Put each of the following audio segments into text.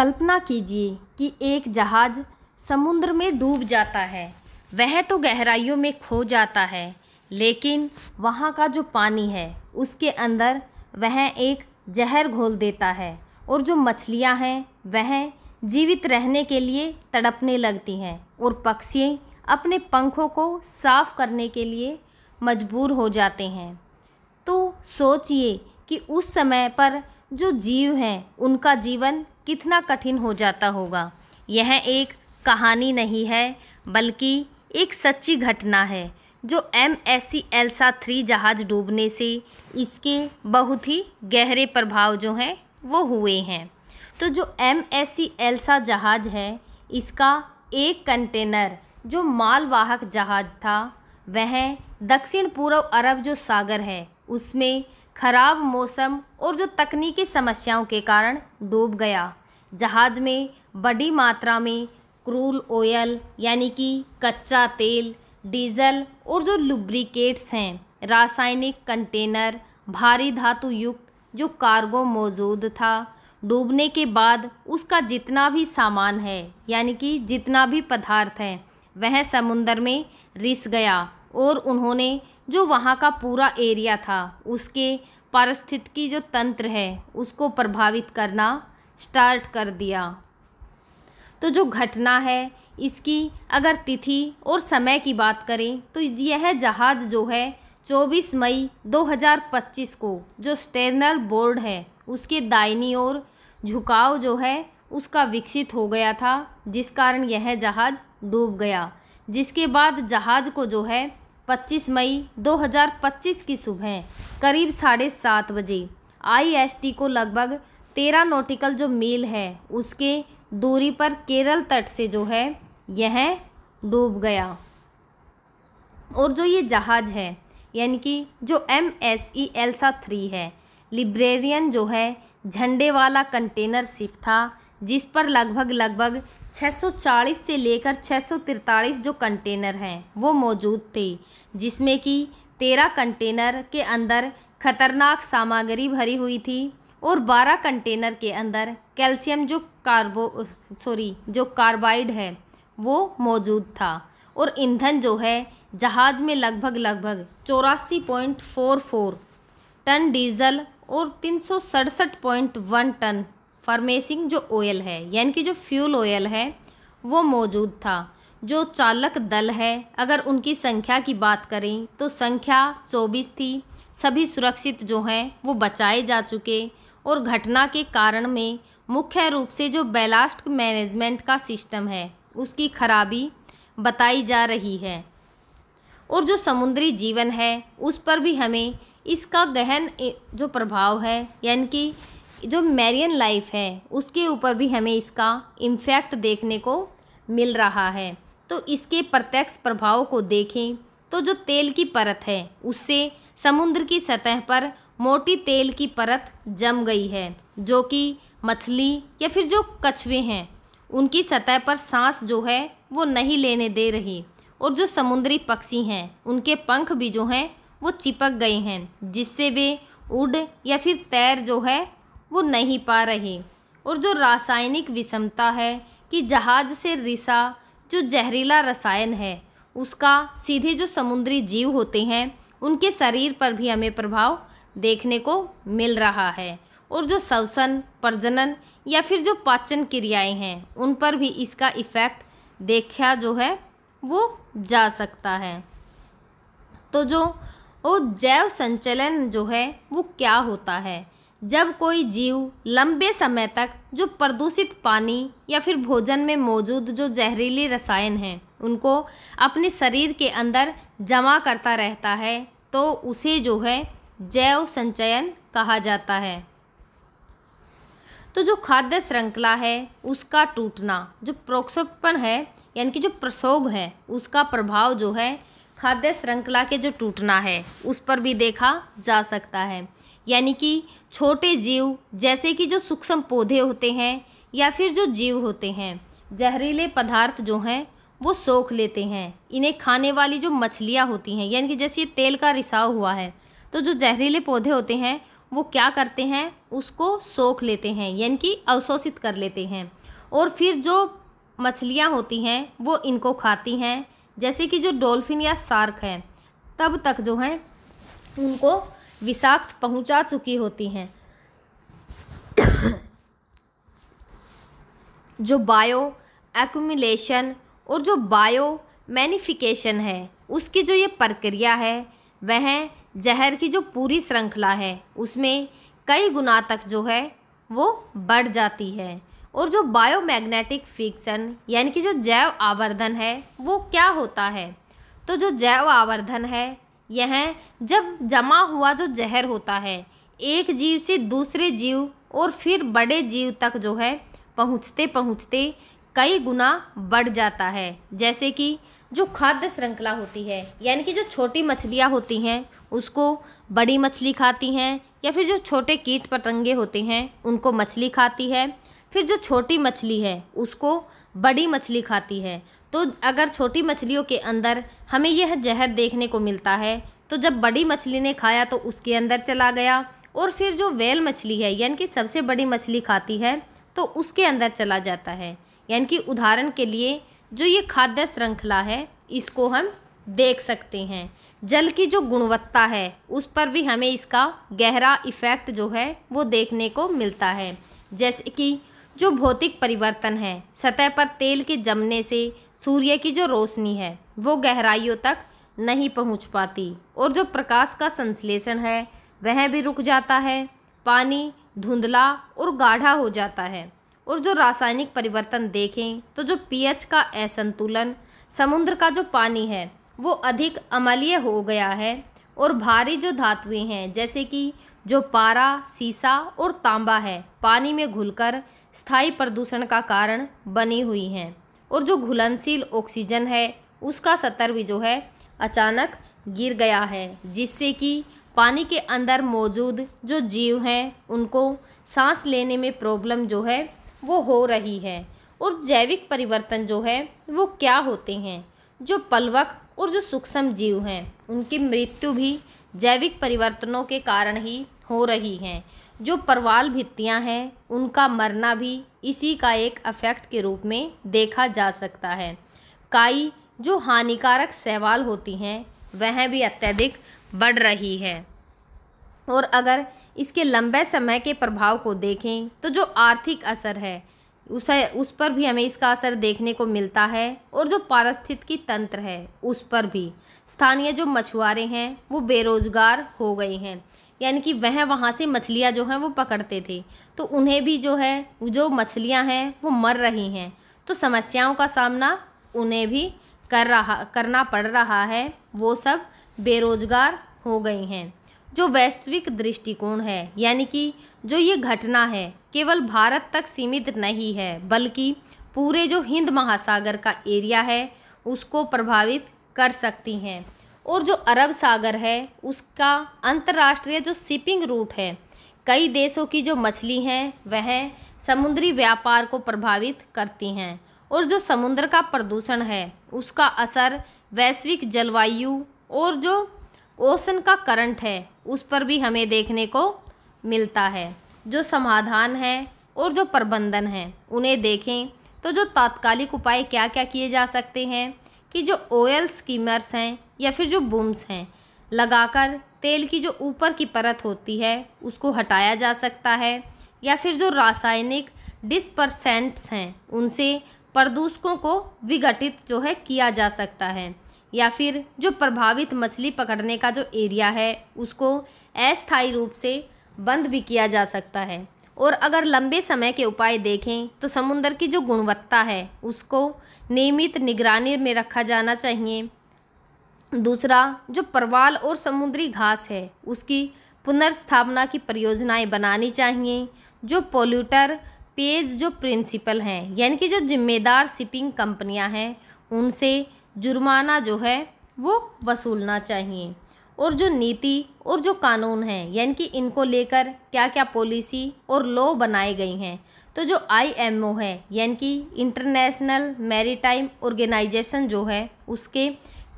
कल्पना कीजिए कि एक जहाज़ समुद्र में डूब जाता है। वह तो गहराइयों में खो जाता है, लेकिन वहाँ का जो पानी है उसके अंदर वह एक जहर घोल देता है और जो मछलियाँ हैं वह जीवित रहने के लिए तड़पने लगती हैं और पक्षी अपने पंखों को साफ करने के लिए मजबूर हो जाते हैं। तो सोचिए कि उस समय पर जो जीव हैं उनका जीवन कितना कठिन हो जाता होगा। यह एक कहानी नहीं है बल्कि एक सच्ची घटना है जो MSC एल्सा 3 जहाज़ डूबने से इसके बहुत ही गहरे प्रभाव जो हैं वो हुए हैं। तो जो MSC एल्सा जहाज़ है इसका एक कंटेनर जो मालवाहक जहाज़ था वह दक्षिण पूर्व अरब जो सागर है उसमें खराब मौसम और जो तकनीकी समस्याओं के कारण डूब गया। जहाज़ में बड़ी मात्रा में क्रूड ऑयल यानी कि कच्चा तेल, डीजल और जो लुब्रिकेट्स हैं, रासायनिक कंटेनर, भारी धातु युक्त जो कार्गो मौजूद था। डूबने के बाद उसका जितना भी सामान है यानी कि जितना भी पदार्थ है वह समुद्र में रिस गया और उन्होंने जो वहाँ का पूरा एरिया था उसके पारिस्थितिकी जो तंत्र है उसको प्रभावित करना स्टार्ट कर दिया। तो जो घटना है इसकी अगर तिथि और समय की बात करें तो यह जहाज़ जो है 24 मई 2025 को जो स्टेर्नर बोर्ड है उसके दाहिनी ओर झुकाव जो है उसका विकसित हो गया था, जिस कारण यह जहाज़ डूब गया। जिसके बाद जहाज़ को जो है 25 मई 2025 की सुबह करीब 7:30 बजे IST को लगभग 13 नॉटिकल जो मील है उसके दूरी पर केरल तट से जो है यह डूब गया। और जो ये जहाज़ है यानी कि जो MSC एल्सा 3 है, लिब्रेरियन जो है झंडे वाला कंटेनर शिप था जिस पर लगभग 640 से लेकर 643 जो कंटेनर हैं वो मौजूद थे, जिसमें कि 13 कंटेनर के अंदर खतरनाक सामग्री भरी हुई थी और 12 कंटेनर के अंदर कैल्शियम जो कार्बाइड है वो मौजूद था। और ईंधन जो है जहाज़ में लगभग 84.44 टन डीजल और 367.1 टन फार्मेसिंग जो ऑयल है यानी कि जो फ्यूल ऑयल है वो मौजूद था। जो चालक दल है अगर उनकी संख्या की बात करें तो संख्या 24 थी। सभी सुरक्षित जो हैं वो बचाए जा चुके और घटना के कारण में मुख्य रूप से जो बैलास्ट मैनेजमेंट का सिस्टम है उसकी खराबी बताई जा रही है। और जो समुद्री जीवन है उस पर भी हमें इसका गहन जो प्रभाव है यानी कि जो मैरिन लाइफ है उसके ऊपर भी हमें इसका इम्फेक्ट देखने को मिल रहा है। तो इसके प्रत्यक्ष प्रभाव को देखें तो जो तेल की परत है उससे समुद्र की सतह पर मोटी तेल की परत जम गई है जो कि मछली या फिर जो कछुए हैं उनकी सतह पर सांस जो है वो नहीं लेने दे रही। और जो समुद्री पक्षी हैं उनके पंख भी जो हैं वो चिपक गए हैं जिससे वे उड़ या फिर तैर जो है वो नहीं पा रहे। और जो रासायनिक विषमता है कि जहाज़ से रिसा जो जहरीला रसायन है उसका सीधे जो समुद्री जीव होते हैं उनके शरीर पर भी हमें प्रभाव देखने को मिल रहा है। और जो श्वसन, प्रजनन या फिर जो पाचन क्रियाएं हैं उन पर भी इसका इफ़ेक्ट देखा जो है वो जा सकता है। तो जो जैव संचलन जो है वो क्या होता है जब कोई जीव लंबे समय तक जो प्रदूषित पानी या फिर भोजन में मौजूद जो जहरीले रसायन हैं उनको अपने शरीर के अंदर जमा करता रहता है तो उसे जो है जैव संचयन कहा जाता है। तो जो खाद्य श्रृंखला है उसका टूटना, जो प्रोक्षोपण है यानी कि जो प्रसोग है उसका प्रभाव जो है खाद्य श्रृंखला के जो टूटना है उस पर भी देखा जा सकता है। यानी कि छोटे जीव जैसे कि जो सूक्ष्म पौधे होते हैं या फिर जो जीव होते हैं जहरीले पदार्थ जो हैं वो सोख लेते हैं। इन्हें खाने वाली जो मछलियाँ होती हैं यानी कि जैसे ये तेल का रिसाव हुआ है तो जो जहरीले पौधे होते हैं वो क्या करते हैं, उसको सोख लेते हैं यानी कि अवशोषित कर लेते हैं। और फिर जो मछलियाँ होती हैं वो इनको खाती हैं, जैसे कि जो डॉल्फिन या शार्क है तब तक जो है उनको विषाक्त पहुंचा चुकी होती हैं। जो बायो एक्यूमुलेशन और जो बायो मैनिफिकेशन है उसकी जो ये प्रक्रिया है वह जहर की जो पूरी श्रृंखला है उसमें कई गुना तक जो है वो बढ़ जाती है। और जो बायोमैग्नेटिक फिक्शन यानी कि जो जैव आवर्धन है वो क्या होता है, तो जो जैव आवर्धन है यह जब जमा हुआ जो जहर होता है एक जीव से दूसरे जीव और फिर बड़े जीव तक जो है पहुँचते पहुँचते कई गुना बढ़ जाता है। जैसे कि जो खाद्य श्रृंखला होती है यानी कि जो छोटी मछलियाँ होती हैं उसको बड़ी मछली खाती हैं, या फिर जो छोटे कीट पतंगे होते हैं उनको मछली खाती है, फिर जो छोटी मछली है उसको बड़ी मछली खाती है। तो अगर छोटी मछलियों के अंदर हमें यह जहर देखने को मिलता है तो जब बड़ी मछली ने खाया तो उसके अंदर चला गया, और फिर जो व्हेल मछली है यानी कि सबसे बड़ी मछली खाती है तो उसके अंदर चला जाता है। यानी कि उदाहरण के लिए जो ये खाद्य श्रृंखला है इसको हम देख सकते हैं। जल की जो गुणवत्ता है उस पर भी हमें इसका गहरा इफ़ेक्ट जो है वो देखने को मिलता है। जैसे कि जो भौतिक परिवर्तन है, सतह पर तेल के जमने से सूर्य की जो रोशनी है वो गहराइयों तक नहीं पहुंच पाती, और जो प्रकाश का संश्लेषण है वह भी रुक जाता है। पानी धुंधला और गाढ़ा हो जाता है। और जो रासायनिक परिवर्तन देखें तो जो पीएच का असंतुलन, समुद्र का जो पानी है वो अधिक अम्लीय हो गया है, और भारी जो धातुएं हैं जैसे कि जो पारा, सीसा और तांबा है पानी में घुलकर स्थायी प्रदूषण का कारण बनी हुई हैं। और जो घुलनशील ऑक्सीजन है उसका स्तर भी जो है अचानक गिर गया है, जिससे कि पानी के अंदर मौजूद जो जीव हैं उनको सांस लेने में प्रॉब्लम जो है वो हो रही है। और जैविक परिवर्तन जो है वो क्या होते हैं, जो पलवक और जो सूक्ष्म जीव हैं उनकी मृत्यु भी जैविक परिवर्तनों के कारण ही हो रही हैं। जो परवाल भित्तियाँ हैं उनका मरना भी इसी का एक इफेक्ट के रूप में देखा जा सकता है। काई जो हानिकारक शैवाल होती हैं वह भी अत्यधिक बढ़ रही है। और अगर इसके लंबे समय के प्रभाव को देखें तो जो आर्थिक असर है उस पर भी हमें इसका असर देखने को मिलता है। और जो पारिस्थितिकी तंत्र है उस पर भी स्थानीय जो मछुआरे हैं वो बेरोजगार हो गए हैं, यानी कि वह वहाँ से मछलियाँ जो हैं वो पकड़ते थे तो उन्हें भी जो है जो मछलियाँ हैं वो मर रही हैं, तो समस्याओं का सामना उन्हें भी करना पड़ रहा है। वो सब बेरोजगार हो गए हैं। जो वैश्विक दृष्टिकोण है यानी कि जो ये घटना है केवल भारत तक सीमित नहीं है बल्कि पूरे जो हिंद महासागर का एरिया है उसको प्रभावित कर सकती हैं। और जो अरब सागर है उसका अंतर्राष्ट्रीय जो शिपिंग रूट है, कई देशों की जो मछली हैं वह समुद्री व्यापार को प्रभावित करती हैं। और जो समुद्र का प्रदूषण है उसका असर वैश्विक जलवायु और जो ओशन का करंट है उस पर भी हमें देखने को मिलता है। जो समाधान है और जो प्रबंधन है उन्हें देखें तो जो तात्कालिक उपाय क्या क्या किए जा सकते हैं कि जो ऑयल स्कीमर्स हैं या फिर जो बूम्स हैं लगाकर तेल की जो ऊपर की परत होती है उसको हटाया जा सकता है, या फिर जो रासायनिक डिस्पर्सेंट्स हैं उनसे प्रदूषकों को विघटित जो है किया जा सकता है, या फिर जो प्रभावित मछली पकड़ने का जो एरिया है उसको अस्थायी रूप से बंद भी किया जा सकता है। और अगर लंबे समय के उपाय देखें तो समुद्र की जो गुणवत्ता है उसको नियमित निगरानी में रखा जाना चाहिए। दूसरा, जो परवाल और समुद्री घास है उसकी पुनर्स्थापना की परियोजनाएं बनानी चाहिए। जो पोल्यूटर पेज जो प्रिंसिपल हैं यानी कि जो जिम्मेदार शिपिंग कंपनियां हैं उनसे जुर्माना जो है वो वसूलना चाहिए। और जो नीति और जो कानून हैं यानी कि इनको लेकर क्या क्या पॉलिसी और लॉ बनाए गई हैं, तो जो IMO है यानी कि इंटरनेशनल मैरीटाइम ऑर्गेनाइजेशन जो है उसके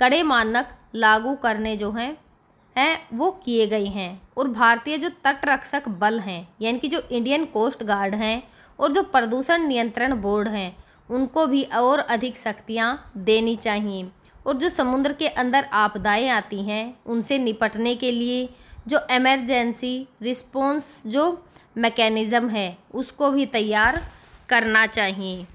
कड़े मानक लागू करने जो हैं वो किए गए हैं। और भारतीय जो तटरक्षक बल हैं, यानी कि जो इंडियन कोस्ट गार्ड हैं और जो प्रदूषण नियंत्रण बोर्ड हैं, उनको भी और अधिक शक्तियाँ देनी चाहिए। और जो समुद्र के अंदर आपदाएं आती हैं उनसे निपटने के लिए जो इमरजेंसी रिस्पॉन्स जो मैकेनिज़्म है उसको भी तैयार करना चाहिए।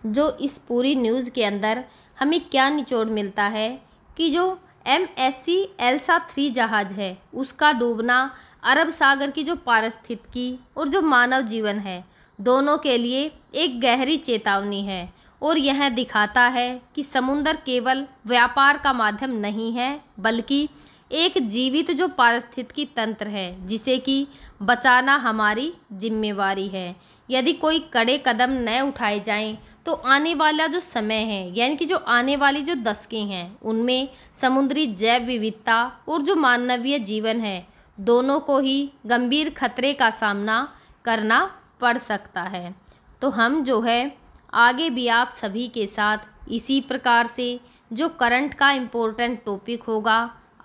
जो इस पूरी न्यूज़ के अंदर हमें क्या निचोड़ मिलता है कि जो MSC एल्सा 3 जहाज़ है उसका डूबना अरब सागर की जो पारिस्थितिकी और जो मानव जीवन है दोनों के लिए एक गहरी चेतावनी है। और यह दिखाता है कि समुद्र केवल व्यापार का माध्यम नहीं है बल्कि एक जीवित जो पारिस्थितिकी तंत्र है जिसे कि बचाना हमारी जिम्मेवारी है। यदि कोई कड़े कदम न उठाए जाएं तो आने वाला जो समय है, यानी कि जो आने वाली जो दशकें हैं, उनमें समुद्री जैव विविधता और जो मानवीय जीवन है दोनों को ही गंभीर खतरे का सामना करना पड़ सकता है। तो हम जो है आगे भी आप सभी के साथ इसी प्रकार से जो करंट का इम्पोर्टेंट टॉपिक होगा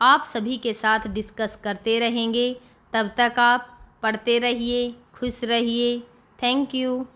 आप सभी के साथ डिस्कस करते रहेंगे। तब तक आप पढ़ते रहिए, खुश रहिए। Thank you.